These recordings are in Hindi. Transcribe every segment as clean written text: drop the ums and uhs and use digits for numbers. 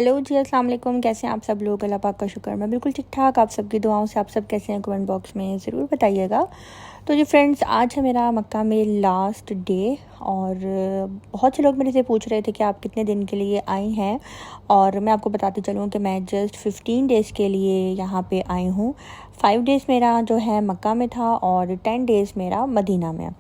हेलो जी, अस्सलाम वालेकुम। कैसे हैं आप सब लोग? अल्लाह पाक का शुक्र, मैं बिल्कुल ठीक ठाक। आप सबकी दुआओं से आप सब कैसे हैं? कमेंट बॉक्स में ज़रूर बताइएगा। तो जी फ्रेंड्स, आज है मेरा मक्का में लास्ट डे और बहुत से लोग मेरे से पूछ रहे थे कि आप कितने दिन के लिए आई हैं, और मैं आपको बताती चलूँ कि मैं जस्ट 15 डेज़ के लिए यहाँ पे आई हूँ। 5 डेज़ मेरा जो है मक्का में था और 10 डेज़ मेरा मदीना में।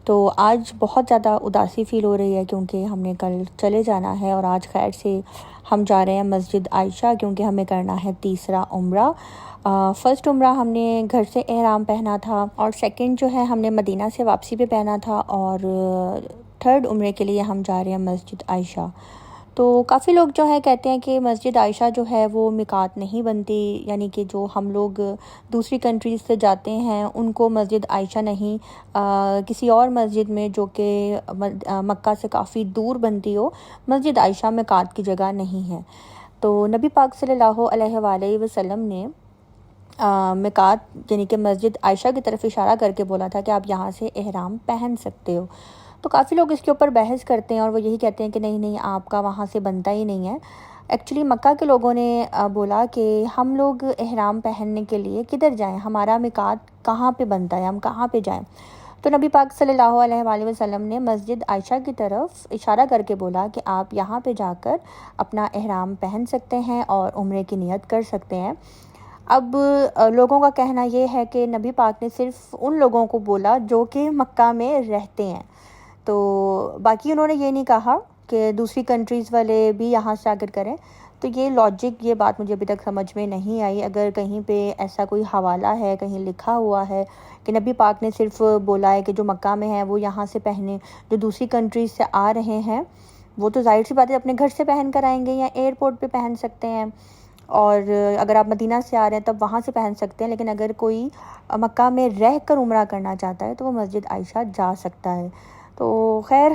तो आज बहुत ज़्यादा उदासी फ़ील हो रही है क्योंकि हमने कल चले जाना है और आज खैर से हम जा रहे हैं मस्जिद आयशा, क्योंकि हमें करना है तीसरा उम्रा। फ़र्स्ट उम्रा हमने घर से एहराम पहना था और सेकंड जो है हमने मदीना से वापसी पे पहना था, और थर्ड उम्रे के लिए हम जा रहे हैं मस्जिद आयशा। तो काफ़ी लोग जो है कहते हैं कि मस्जिद आयशा जो है वो मिकात नहीं बनती, यानी कि जो हम लोग दूसरी कंट्रीज़ से जाते हैं उनको मस्जिद आयशा नहीं, किसी और मस्जिद में जो कि मक्का से काफ़ी दूर बनती हो, मस्जिद आयशा मिकात की जगह नहीं है। तो नबी पाक सल्लल्लाहु अलैहि वसल्लम ने मिकात यानी कि मस्जिद आयशा की तरफ इशारा करके बोला था कि आप यहाँ से एहराम पहन सकते हो। तो काफ़ी लोग इसके ऊपर बहस करते हैं और वो यही कहते हैं कि नहीं नहीं, आपका वहाँ से बनता ही नहीं है। एक्चुअली मक्का के लोगों ने बोला कि हम लोग एहराम पहनने के लिए किधर जाएं, हमारा मिकात कहाँ पे बनता है, हम कहाँ पे जाएं। तो नबी पाक सल्लल्लाहु अलैहि वसल्लम ने मस्जिद आयशा की तरफ इशारा करके बोला कि आप यहाँ पे जाकर अपना एहराम पहन सकते हैं और उम्रे की नियत कर सकते हैं। अब लोगों का कहना ये है कि नबी पाक ने सिर्फ उन लोगों को बोला जो कि मक्का में रहते हैं, तो बाकी उन्होंने ये नहीं कहा कि दूसरी कंट्रीज़ वाले भी यहाँ से आकर करें। तो ये लॉजिक, ये बात मुझे अभी तक समझ में नहीं आई। अगर कहीं पे ऐसा कोई हवाला है, कहीं लिखा हुआ है कि नबी पाक ने सिर्फ बोला है कि जो मक्का में है वो यहाँ से पहने, जो दूसरी कंट्रीज़ से आ रहे हैं वो तो जाहिर सी बात है अपने घर से पहन कर आएंगे या एयरपोर्ट पे पहन सकते हैं, और अगर आप मदीना से आ रहे हैं तब वहाँ से पहन सकते हैं। लेकिन अगर कोई मक्का में रह कर उम्रा करना चाहता है तो वो मस्जिद आयशा जा सकता है। तो खैर,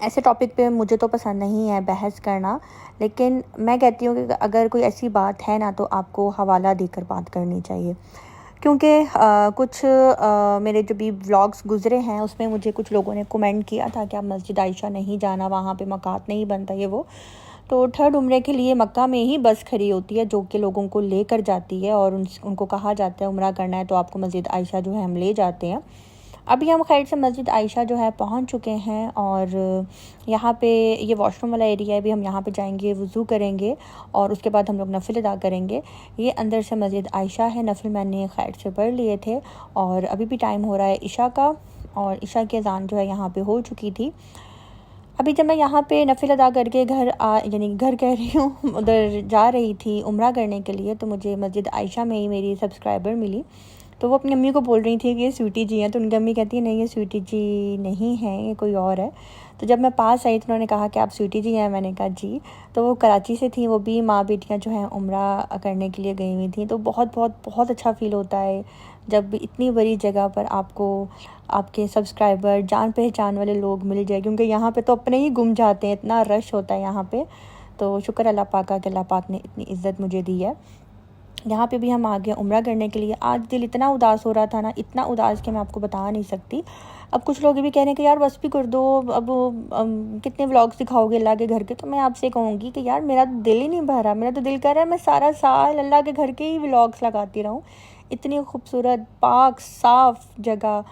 ऐसे टॉपिक पे मुझे तो पसंद नहीं है बहस करना, लेकिन मैं कहती हूँ कि अगर कोई ऐसी बात है ना तो आपको हवाला देकर बात करनी चाहिए। क्योंकि कुछ मेरे जो भी व्लॉग्स गुज़रे हैं उसमें मुझे कुछ लोगों ने कमेंट किया था कि आप मस्जिद आयशा नहीं जाना, वहाँ पे मकात नहीं बनता, ये वो। तो थर्ड उम्रे के लिए मक्का में ही बस खड़ी होती है जो कि लोगों को लेकर जाती है, और उनको कहा जाता है उम्रा करना है तो आपको मस्जिद आयशा जो है हम ले जाते हैं। अभी हम खैर से मस्जिद आयशा जो है पहुंच चुके हैं, और यहाँ पे ये वॉशरूम वाला एरिया है। भी हम यहाँ पे जाएंगे, वज़ू करेंगे और उसके बाद हम लोग नफिल अदा करेंगे। ये अंदर से मस्जिद आयशा है। नफिल मैंने खैर से पढ़ लिए थे और अभी भी टाइम हो रहा है इशा का, और इशा की अज़ान जो है यहाँ पे हो चुकी थी। अभी जब मैं यहाँ पे नफिल अदा करके यानी घर कह रही हूँ, उधर जा रही थी उम्रा करने के लिए, तो मुझे मस्जिद आयशा में ही मेरी सब्सक्राइबर मिली। तो वो अपनी अम्मी को बोल रही थी कि ये स्वीटी जी हैं, तो उनकी अम्मी कहती है नहीं ये स्वीटी जी नहीं है, ये कोई और है। तो जब मैं पास आई तो उन्होंने कहा कि आप स्वीटी जी हैं, मैंने कहा जी। तो वो कराची से थी, वो भी माँ बेटियाँ जो हैं उम्रा करने के लिए गई हुई थी। तो बहुत बहुत बहुत अच्छा फ़ील होता है जब इतनी बड़ी जगह पर आपको आपके सब्सक्राइबर, जान पहचान वाले लोग मिल जाए, क्योंकि यहाँ पे तो अपने ही गुम जाते हैं, इतना रश होता है यहाँ पे। तो शुक्र अल्लाह पाक का कि अल्लाह पाक ने इतनी इज़्ज़त मुझे दी है। यहाँ पे भी हम आ गए उम्रा करने के लिए। आज दिल इतना उदास हो रहा था ना, इतना उदास कि मैं आपको बता नहीं सकती। अब कुछ लोग ये भी कह रहे हैं कि यार बस भी कर दो, अब कितने व्लॉग्स दिखाओगे अल्लाह के घर के। तो मैं आपसे कहूँगी कि यार मेरा दिल ही नहीं भरा, मेरा तो दिल कर रहा है मैं सारा साल अल्लाह के घर के ही व्लॉग्स लगाती रहूँ। इतनी खूबसूरत पाक साफ़ जगह,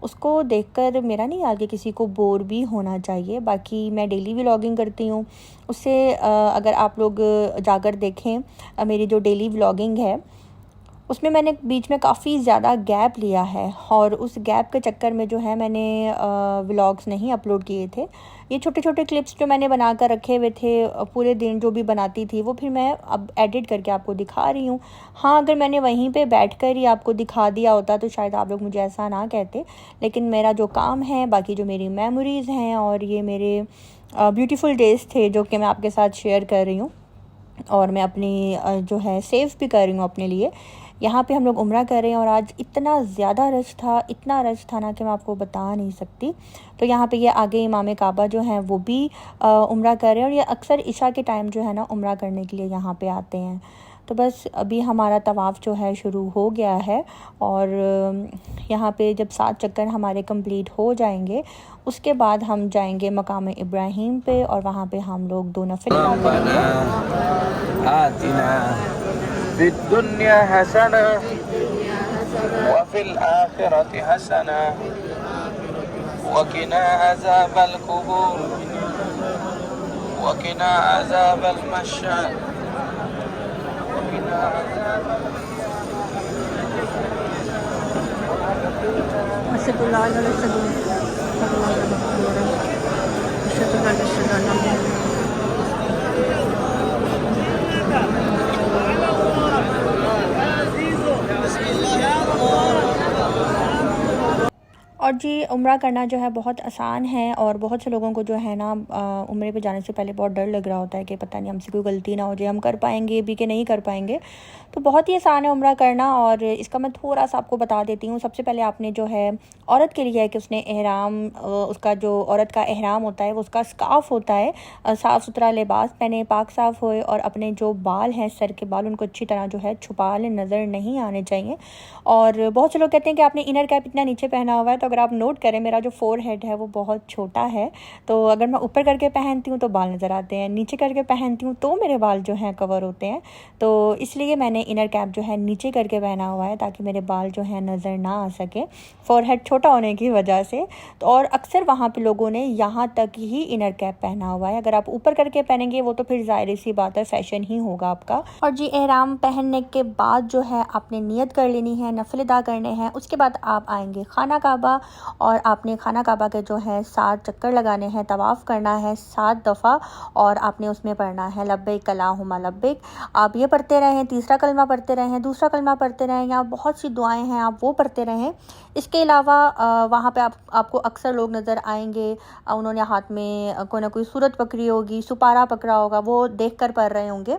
उसको देखकर मेरा नहीं आगे किसी को बोर भी होना चाहिए। बाकी मैं डेली व्लॉगिंग करती हूँ, उससे अगर आप लोग जाकर देखें मेरी जो डेली व्लॉगिंग है उसमें मैंने बीच में काफ़ी ज़्यादा गैप लिया है, और उस गैप के चक्कर में जो है मैंने व्लॉग्स नहीं अपलोड किए थे। ये छोटे छोटे क्लिप्स जो मैंने बना कर रखे हुए थे पूरे दिन जो भी बनाती थी, वो फिर मैं अब एडिट करके आपको दिखा रही हूँ। हाँ, अगर मैंने वहीं पे बैठकर ही आपको दिखा दिया होता तो शायद आप लोग मुझे ऐसा ना कहते, लेकिन मेरा जो काम है, बाकी जो मेरी मेमोरीज़ हैं और ये मेरे ब्यूटीफुल डेज़ थे जो कि मैं आपके साथ शेयर कर रही हूँ, और मैं अपनी जो है सेव भी कर रही हूँ अपने लिए। यहाँ पे हम लोग उम्रा कर रहे हैं और आज इतना ज़्यादा रश था, इतना रश था ना कि मैं आपको बता नहीं सकती। तो यहाँ पे ये आगे इमाम काबा जो हैं वो भी उम्रा कर रहे हैं, और ये अक्सर इशा के टाइम जो है ना उम्रा करने के लिए यहाँ पे आते हैं। तो बस अभी हमारा तवाफ़ जो है शुरू हो गया है और यहाँ पे जब 7 चक्कर हमारे कंप्लीट हो जाएंगे उसके बाद हम जाएंगे मकाम इब्राहीम पे और वहाँ पे हम लोग 2 नफिल अदा करेंगे। आतिना फिद दुनिया हसना व फिल आखिरति हसना वकिना अज़ाबल कुबूर वकिना अज़ाबल मश्शर वकिना और जी उम्रा करना जो है बहुत आसान है और बहुत से लोगों को जो है ना उम्रे पे जाने से पहले बहुत डर लग रहा होता है कि पता नहीं हमसे कोई गलती ना हो जाए, हम कर पाएंगे भी कि नहीं कर पाएंगे। तो बहुत ही आसान है उम्रा करना और इसका मैं थोड़ा सा आपको बता देती हूँ। सबसे पहले आपने जो है औरत के लिए है कि उसने एहराम, उसका जो औरत का एहराम होता है वो उसका स्कार्फ होता है, साफ़ सुथरा लिबास पहने, पाक साफ़ होए और अपने जो बाल हैं सर के बाल उनको अच्छी तरह जो है छुपा लें, नज़र नहीं आने चाहिए। और बहुत से लोग कहते हैं कि आपने इनर कैप इतना नीचे पहना हुआ है, तो अगर आप नोट करें मेरा जो फोर हेड है वो बहुत छोटा है, तो अगर मैं ऊपर करके पहनती हूँ तो बाल नज़र आते हैं, नीचे करके पहनती हूँ तो मेरे बाल जो हैं कवर होते हैं। तो इसलिए मैंने इनर कैप जो है नीचे करके पहना हुआ है ताकि मेरे बाल जो है नज़र ना आ सके, फोर हेड छोटा होने की वजह से। तो और अक्सर वहाँ पे लोगों ने यहाँ तक ही इनर कैप पहना हुआ है। अगर आप ऊपर करके पहनेंगे वो तो फिर ज़ाहिर सी बात है फ़ैशन ही होगा आपका। और जी एहराम पहनने के बाद जो है आपने नियत कर लेनी है, नफिल अदा करने हैं। उसके बाद आप आएंगे खाना काबा और आपने खाना काबा के जो है 7 चक्कर लगाने हैं, तवाफ़ करना है 7 दफ़ा और आपने उसमें पढ़ना है लब्बैक अल्लाहुम्मा लब्बैक। आप ये पढ़ते रहें, तीसरा कलमा पढ़ते रहें, दूसरा कलमा पढ़ते रहें, या बहुत सी दुआएं हैं आप वो पढ़ते रहें। इसके अलावा वहाँ पे आपको अक्सर लोग नज़र आएंगे, उन्होंने हाथ में कोई ना कोई सूरत पकड़ी होगी, सुपारा पकड़ा होगा, वो देख कर पढ़ रहे होंगे,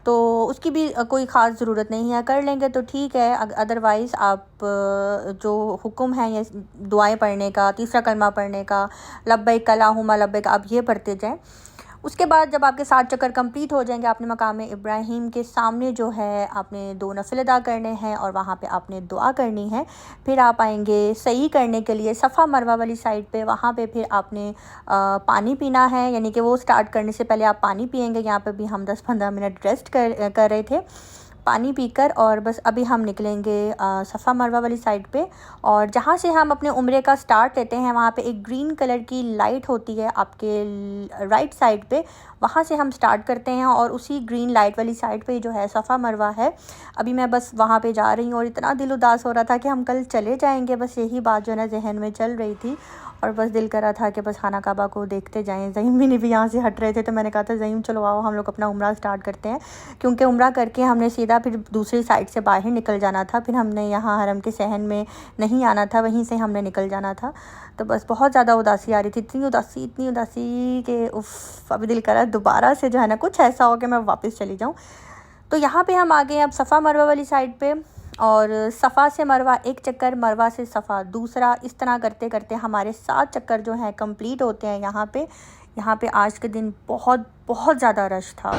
तो उसकी भी कोई ख़ास ज़रूरत नहीं है, कर लेंगे तो ठीक है। अदरवाइज़ आप जो हुक्म है ये दुआएं पढ़ने का, तीसरा कलमा पढ़ने का, लब्बैक अल्लाहुम्मा लब्बैक, आप ये पढ़ते जाएं। उसके बाद जब आपके 7 चक्कर कंप्लीट हो जाएंगे आपने मकाम इब्राहीम के सामने जो है आपने 2 नफिल अदा करने हैं और वहाँ पे आपने दुआ करनी है। फिर आप आएंगे सही करने के लिए सफ़ा मरवा वाली साइड पे, वहाँ पे फिर आपने पानी पीना है, यानी कि वो स्टार्ट करने से पहले आप पानी पियेंगे। यहाँ पे भी हम 10-15 मिनट रेस्ट कर रहे थे पानी पीकर, और बस अभी हम निकलेंगे सफ़ा मरवा वाली साइड पे। और जहाँ से हम अपने उम्रे का स्टार्ट लेते हैं वहाँ पे एक ग्रीन कलर की लाइट होती है आपके राइट साइड पे, वहाँ से हम स्टार्ट करते हैं और उसी ग्रीन लाइट वाली साइड पे जो है सफ़ा मरवा है। अभी मैं बस वहाँ पे जा रही हूँ और इतना दिल उदास हो रहा था कि हम कल चले जाएंगे, बस यही बात जो है ना जहन में चल रही थी और बस दिल कर रहा था कि बस खाना काबा को देखते जाएं। ज़हीम भी नहीं भी यहाँ से हट रहे थे, तो मैंने कहा था ज़हीम चलो आओ हम लोग अपना उम्रा स्टार्ट करते हैं, क्योंकि उम्रा करके हमने सीधा फिर दूसरी साइड से बाहर निकल जाना था, फिर हमने यहाँ हरम के सहन में नहीं आना था, वहीं से हमने निकल जाना था। तो बस बहुत ज़्यादा उदासी आ रही थी, इतनी उदासी कि उफ़, अभी दिल कर रहा है दोबारा से जो है ना कुछ ऐसा हो कि मैं वापस चली जाऊँ। तो यहाँ पे हम आ गए अब सफ़ा मरवा वाली साइड पे, और सफ़ा से मरवा एक चक्कर, मरवा से सफ़ा दूसरा, इस तरह करते करते हमारे 7 चक्कर जो हैं कंप्लीट होते हैं। यहाँ पे आज के दिन बहुत बहुत ज़्यादा रश था।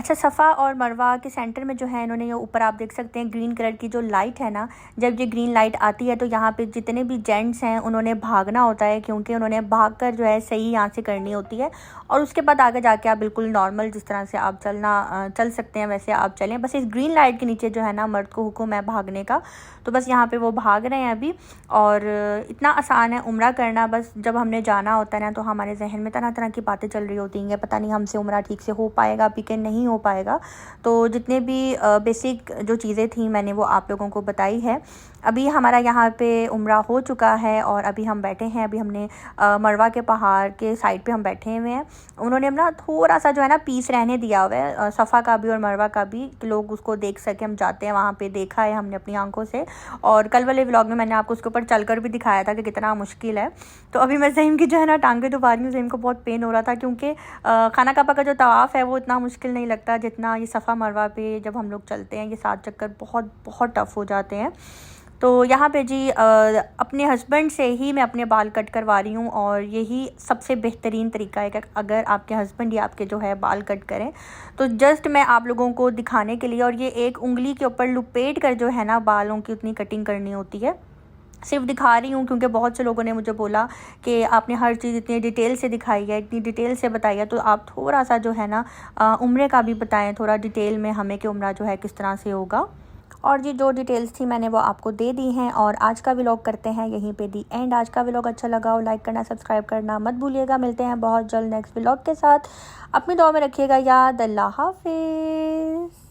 अच्छा, सफ़ा और मरवा के सेंटर में जो है इन्होंने ये ऊपर आप देख सकते हैं ग्रीन कलर की जो लाइट है ना, जब ये ग्रीन लाइट आती है तो यहाँ पे जितने भी जेंट्स हैं उन्होंने भागना होता है, क्योंकि उन्होंने भागकर जो है सही यहाँ से करनी होती है। और उसके बाद आगे जाके आप बिल्कुल नॉर्मल जिस तरह से आप चल सकते हैं वैसे आप चलें। बस इस ग्रीन लाइट के नीचे जो है ना मर्द को हुक्म है भागने का, तो बस यहाँ पे वो भाग रहे हैं अभी। और इतना आसान है उम्रा करना। बस जब हमने जाना होता है ना तो हमारे जहन में तरह तरह की बातें चल रही होती हैं, पता नहीं हमसे उम्रा ठीक से हो पाएगा भी कि नहीं हो पाएगा। तो जितने भी बेसिक जो चीज़ें थी मैंने वो आप लोगों को बताई है। अभी हमारा यहाँ पे उम्रा हो चुका है और अभी हम बैठे हैं। अभी हमने मरवा के पहाड़ के साइड पे हम बैठे हुए हैं। उन्होंने अपना थोड़ा सा जो है ना पीस रहने दिया हुआ है, सफ़ा का भी और मरवा का भी, कि लोग उसको देख सके। हम जाते हैं वहाँ पे, देखा है हमने अपनी आंखों से। और कल वाले व्लॉग में मैंने आपको उसके ऊपर चलकर भी दिखाया था कि कितना मुश्किल है। तो अभी मैं ज़हीम की जो है ना टांगे दबा रही हूँ। ज़हीम को बहुत पेन हो रहा था क्योंकि खाना काबा का जो तवाफ़ है वो इतना मुश्किल नहीं लगता जितना ये सफ़ा मरवा पे जब हम लोग चलते हैं। ये 7 चक्कर बहुत बहुत टफ़ हो जाते हैं। तो यहाँ पे जी अपने हस्बैंड से ही मैं अपने बाल कट करवा रही हूँ और यही सबसे बेहतरीन तरीका है कि अगर आपके हस्बैंड या आपके जो है बाल कट करें तो जस्ट मैं आप लोगों को दिखाने के लिए, और ये एक उंगली के ऊपर लुपेट कर जो है ना बालों की उतनी कटिंग करनी होती है। सिर्फ दिखा रही हूँ क्योंकि बहुत से लोगों ने मुझे बोला कि आपने हर चीज़ इतनी डिटेल से दिखाई है, इतनी डिटेल से बताई है, तो आप थोड़ा सा जो है ना उम्रे का भी बताएं थोड़ा डिटेल में हमें कि उम्रा जो है किस तरह से होगा। और जी जो डिटेल्स थी मैंने वो आपको दे दी हैं। और आज का व्लॉग करते हैं यहीं पे दी एंड। आज का व्लॉग अच्छा लगा हो लाइक करना, सब्सक्राइब करना मत भूलिएगा। मिलते हैं बहुत जल्द नेक्स्ट व्लॉग के साथ। अपनी दुआ में रखिएगा याद। अल्लाह हाफिज़।